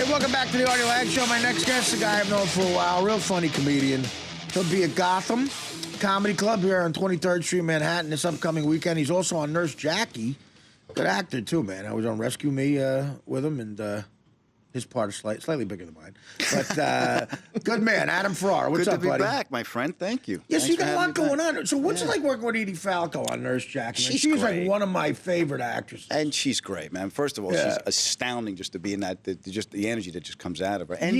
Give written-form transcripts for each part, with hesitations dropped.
welcome back to the Artie Lange Show. My next guest is a guy I've known for a while, real funny comedian. He'll be at Gotham Comedy Club here on 23rd Street, Manhattan, this upcoming weekend. He's also on Nurse Jackie. Good actor, too, man. I was on Rescue Me with him, and his part is slightly bigger than mine. But good man, Adam Ferrara. What's up, buddy? Good to be back, my friend. Thank you. Yes, you got a lot going on. So what's it like working with Edie Falco on Nurse Jackie? She's like one of my favorite actresses. And she's great, man. First of all, she's astounding just to be in that, just the energy that just comes out of her. And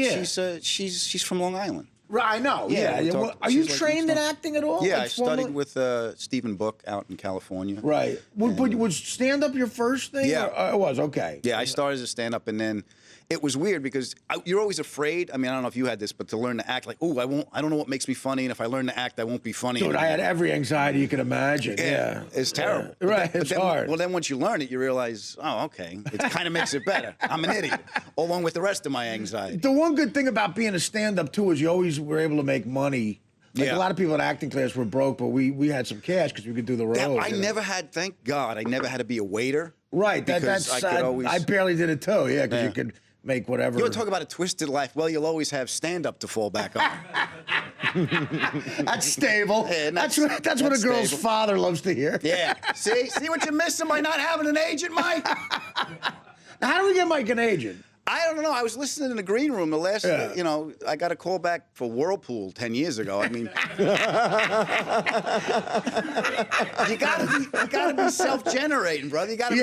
she's from Long Island. Right, I know. Well, are you trained in acting at all? Yeah, like I studied with Stephen Book out in California. Right. Was stand-up your first thing? Yeah. It was, okay. Yeah, I started as stand-up, and then it was weird because you're always afraid. I mean, I don't know if you had this, but to learn to act like, I don't know what makes me funny, and if I learn to act, I won't be funny Dude, anymore. I had every anxiety you could imagine. Yeah. It's terrible. Right, it's hard. Well, then once you learn it, you realize, oh, okay, it kind of makes it better. I'm an idiot, along with the rest of my anxiety. The one good thing about being a stand-up, too, is you always were able to make money. Like a lot of people in acting class were broke, but we had some cash because we could do the road. I never had, thank God, I never had to be a waiter. Right, I barely did it, too, because you could make whatever. You want to talk about a twisted life? Well, you'll always have stand-up to fall back on. That's stable. Yeah, that's what a girl's father loves to hear. Yeah. See what you're missing by not having an agent, Mike? Now, how do we get Mike an agent? I don't know. I was listening in the green room the last, I got a call back for Whirlpool 10 years ago. I mean, you gotta be self-generating, brother. You gotta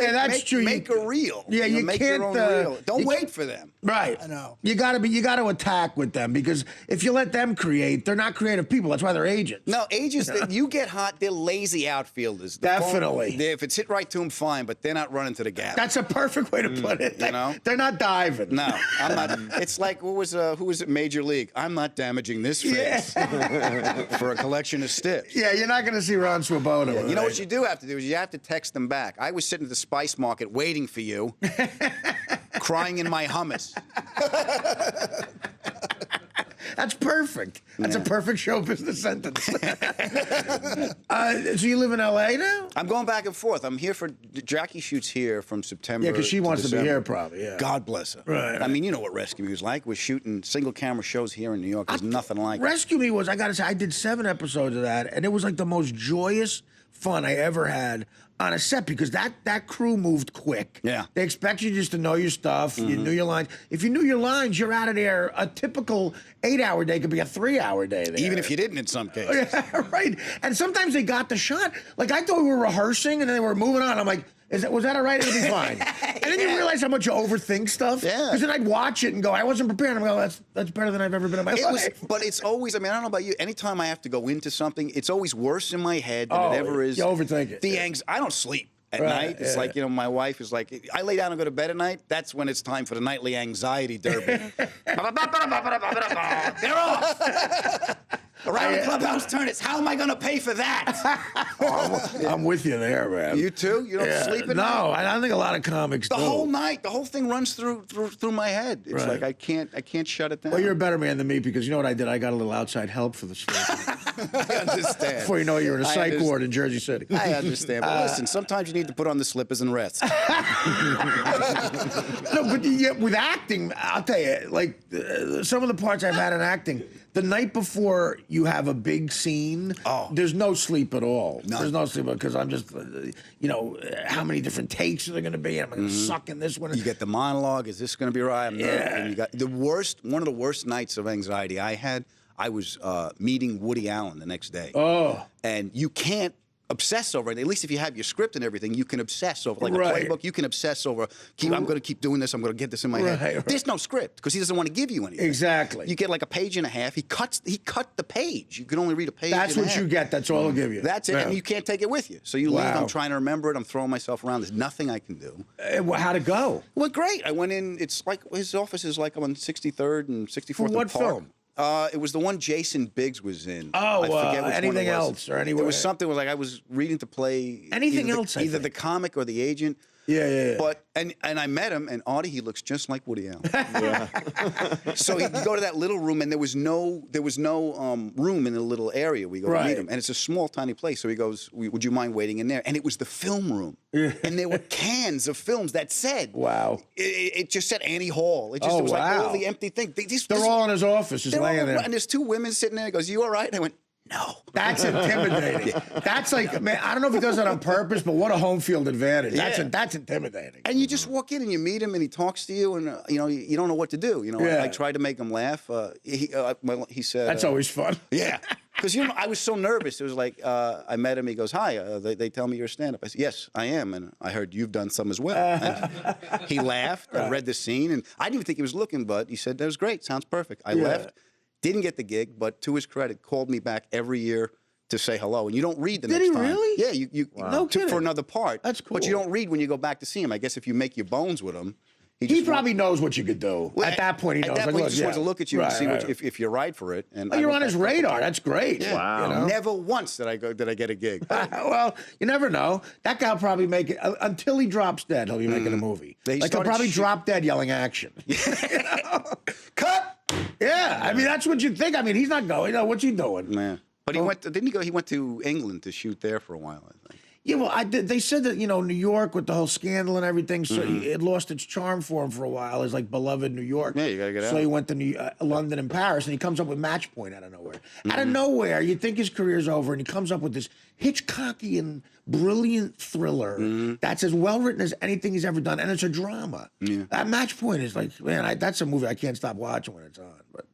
make a reel. Yeah, you make can't. Your own reel. Don't wait for them. Right. I know. You gotta attack with them because if you let them create, they're not creative people. That's why they're agents. No, agents. You get hot. They're lazy outfielders. Definitely. If it's hit right to them, fine. But they're not running to the gap. That's a perfect way to put it. You know, they're not diving. No, I'm not. It's like who was it? Major League. I'm not damaging this face for a collection of stiffs. Yeah, you're not going to see Ron Swoboda. Yeah, you know what you do have to do is you have to text them back. I was sitting at the Spice Market waiting for you, crying in my hummus. That's perfect. That's a perfect show business sentence. So you live in L.A. now? I'm going back and forth. I'm here for Jackie shoots here from September. Yeah, because she wants December. to be here probably. Yeah. God bless her. Right. I mean, you know what Rescue Me was like. We're shooting single camera shows here in New York. There's nothing like it. Rescue Me was, I got to say, I did 7 episodes of that, and it was like the most joyous fun I ever had on a set because that crew moved quick. Yeah. They expect you just to know your stuff. You knew your lines. If you knew your lines, you're out of there. A typical 8-hour day could be a 3-hour day there. Even if you didn't in some cases. Yeah, right. And sometimes they got the shot. Like, I thought we were rehearsing, and then they were moving on. I'm like, was that all right? It'll be fine. And then you realize how much you overthink stuff. Yeah. Because then I'd watch it and go, I wasn't prepared. I'm going, that's better than I've ever been in my life. But it's always, I mean, I don't know about you. Anytime I have to go into something, it's always worse in my head than it ever is. You overthink it. I don't sleep at night. It's like, my wife is like, I lay down and go to bed at night. That's when it's time for the nightly anxiety derby. They're off. Around the clubhouse tournaments. How am I going to pay for that? I'm with you there, man. You too? You don't sleep at night? No, I don't think a lot of comics do. The whole night, the whole thing runs through my head. It's like I can't shut it down. Well, you're a better man than me because you know what I did? I got a little outside help for the sleep. I understand. Before you know it, you're in a psych ward in Jersey City. I understand. But listen, sometimes you need to put on the slippers and rest. No, but with acting, I'll tell you, like some of the parts I've had in acting, the night before you have a big scene, there's no sleep at all. None. There's no sleep because I'm just, how many different takes are there going to be? Am I going to suck in this one? You get the monologue. Is this going to be right? And you got one of the worst nights of anxiety I had. I was meeting Woody Allen the next day. Oh. And you can't obsess over it. At least if you have your script and everything, you can obsess over, like a playbook, you can obsess over, I'm going to keep doing this, I'm going to get this in my head. Right. There's no script because he doesn't want to give you anything. Exactly. You get like a page and a half. He cut the page. You can only read a page That's and a what half. you get. That's all he'll give you. That's it. Yeah. And you can't take it with you. So you leave, I'm trying to remember it, I'm throwing myself around. There's nothing I can do. How'd it go? It went great. I went in, it's like, his office is like on 63rd and 64th For what and Park. film? It was the one Jason Biggs was in. Oh, I forget which anything one it was. else or anywhere? It was something like I was reading to play Anything else, either the comic or the agent. Yeah. But and I met him, and Artie, he looks just like Woody Allen. So he'd go to that little room, and there was no room in the little area we go to meet him, and it's a small, tiny place. So he goes, "Would you mind waiting in there?" And it was the film room, and there were cans of films that said, "Wow." It just said Annie Hall. It just was like all the empty things. They're all in his office, just laying there. And there's two women sitting there. He goes, "You all right?" And I went, "No." That's intimidating. That's like, man, I don't know if he does that on purpose, but what a home field advantage. That's intimidating. And you just walk in and you meet him and he talks to you and you don't know what to do. I tried to make him laugh. He said that's always fun. Yeah, because I was so nervous. It was like I met him. He goes, "Hi, they tell me you're a stand-up." I said, "Yes, I am, and I heard you've done some as well." And he laughed. I read the scene, and I didn't even think he was looking, but he said that was great. Sounds perfect. I left. Didn't get the gig, but to his credit, called me back every year to say hello. And you don't read the next time. Did he really? Yeah, you No kidding. for another part. That's cool. But you don't read when you go back to see him. I guess if you make your bones with him, he probably knows what you could do. Well, at that point, he knows. At that point, he just wants to look at you and see if you're right for it. And you're on his radar. That's great. Yeah. Wow. Never once did I get a gig. Well, you never know. That guy will probably make it until he drops dead. He'll be making a movie. He'll probably drop dead yelling action. Cut. Yeah, I mean that's what you think. I mean he's not going. What's he doing? Man, but he went. Didn't he go? He went to England to shoot there for a while, I think. Yeah, well, they said that New York with the whole scandal and everything, so it lost its charm for him for a while. His beloved New York. Yeah, you gotta get out. So he went to London and Paris, and he comes up with Match Point out of nowhere. Out of nowhere, you'd think his career's over, and he comes up with this Hitchcockian, brilliant thriller that's as well written as anything he's ever done, and it's a drama. Yeah. That Match Point is like, man, that's a movie I can't stop watching when it's on. But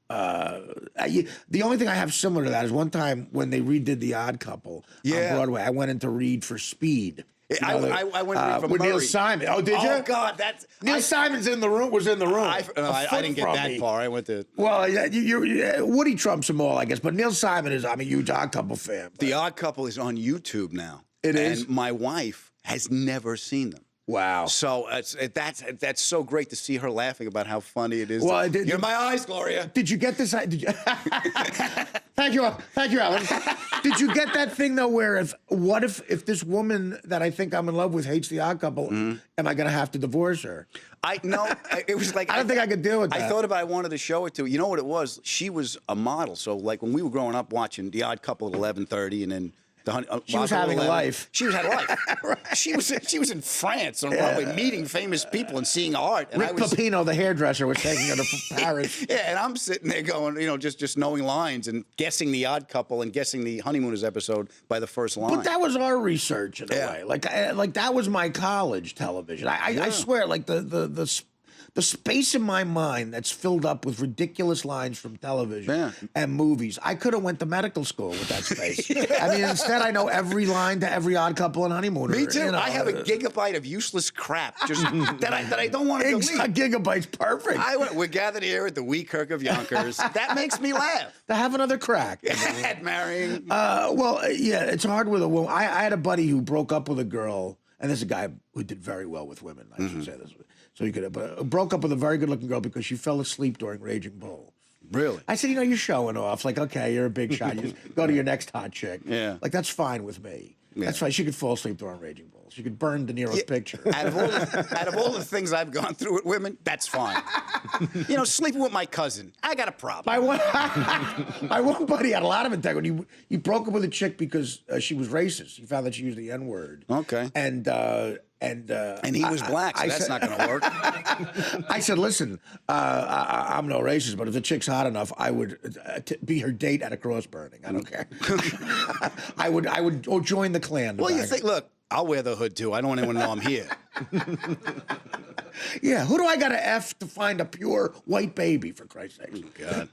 the only thing I have similar to that is one time when they redid The Odd Couple on Broadway, I went in to read for Speed. I went to read for with Murray. Neil Simon. Oh, did you? Oh God, Neil Simon's in the room. Was in the room. I didn't get that far. I went to. Well, Woody trumps them all, I guess. But Neil Simon is. I'm a huge Odd Couple fan. The Odd Couple is on YouTube now. It is. And my wife has never seen them. Wow. So that's so great to see her laughing about how funny it is. Well, you're in my eyes, Gloria. Did you get this? Did you? Thank you, Alan. Did you get that thing though, where if this woman that I think I'm in love with hates The Odd Couple, am I going to have to divorce her? It was like I don't think I could deal with that. I thought about. I wanted to show it to. You know what it was? She was a model. So like when we were growing up watching The Odd Couple at 11:30, and then. She was having a life. She was having a life. Right. She was in France on Broadway meeting famous people and seeing art. And Rick Pepino, the hairdresser, was taking her to Paris. Yeah, and I'm sitting there going, just knowing lines and guessing The Odd Couple and guessing the Honeymooners episode by the first line. But that was our research in a way. Like that was my college television. I swear, like the space in my mind that's filled up with ridiculous lines from television and movies. I could have went to medical school with that space. I mean, instead I know every line to every Odd Couple and Honeymooner. Me too. I have a gigabyte of useless crap just that I don't want to delete. A gigabyte's perfect. We're gathered here at the Wee Kirk of Yonkers. That makes me laugh. To have another crack. At marrying. It's hard with a woman. I had a buddy who broke up with a girl, and this is a guy who did very well with women. I should say this. So he could have broke up with a very good-looking girl because she fell asleep during Raging Bull. Really? I said, you're showing off. Like, okay, you're a big shot. You just go to your next hot chick. Yeah. Like, that's fine with me. Yeah. That's fine. She could fall asleep during Raging Bull. She could burn De Niro's picture. Out of all the things I've gone through with women, that's fine. Sleeping with my cousin, I got a problem. My one buddy had a lot of integrity. He broke up with a chick because she was racist. He found that she used the N-word. Okay. And he was black, so that's not going to work. I said, listen, I'm no racist, but if the chick's hot enough, I would be her date at a cross burning. I don't care. I would join the Klan. Well, you think, look, I'll wear the hood too. I don't want anyone to know I'm here. Yeah, who do I got to F to find a pure white baby, for Christ's sake? God.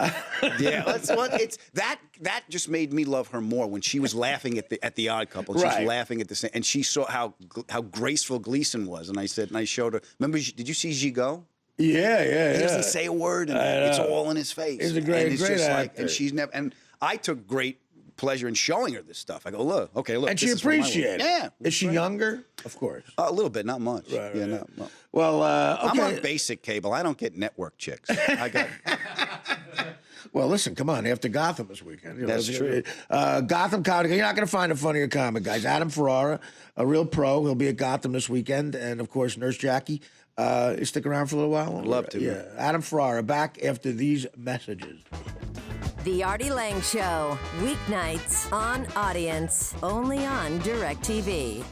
Yeah, it's that just made me love her more when she was laughing at the Odd Couple. She was laughing at the same, and she saw how graceful Gleason was, and I showed her. Remember, did you see Gigot? Yeah. He doesn't say a word, and it's all in his face. He's a great actor. And she's never. And I took great pleasure in showing her this stuff. I go, look, and she appreciated it. Yeah. Is she younger? Of course. A little bit, not much. Right. No. Well, okay. I'm on basic cable. I don't get network chicks. I got. Well, listen, come on. After Gotham this weekend. You know, That's true. Gotham comedy. You're not going to find a funnier comic, guys. Adam Ferrara, a real pro. He'll be at Gotham this weekend. And, of course, Nurse Jackie. You stick around for a little while? I'd love to. Yeah. Adam Ferrara back after these messages. The Artie Lange Show. Weeknights on Audience. Only on DirecTV.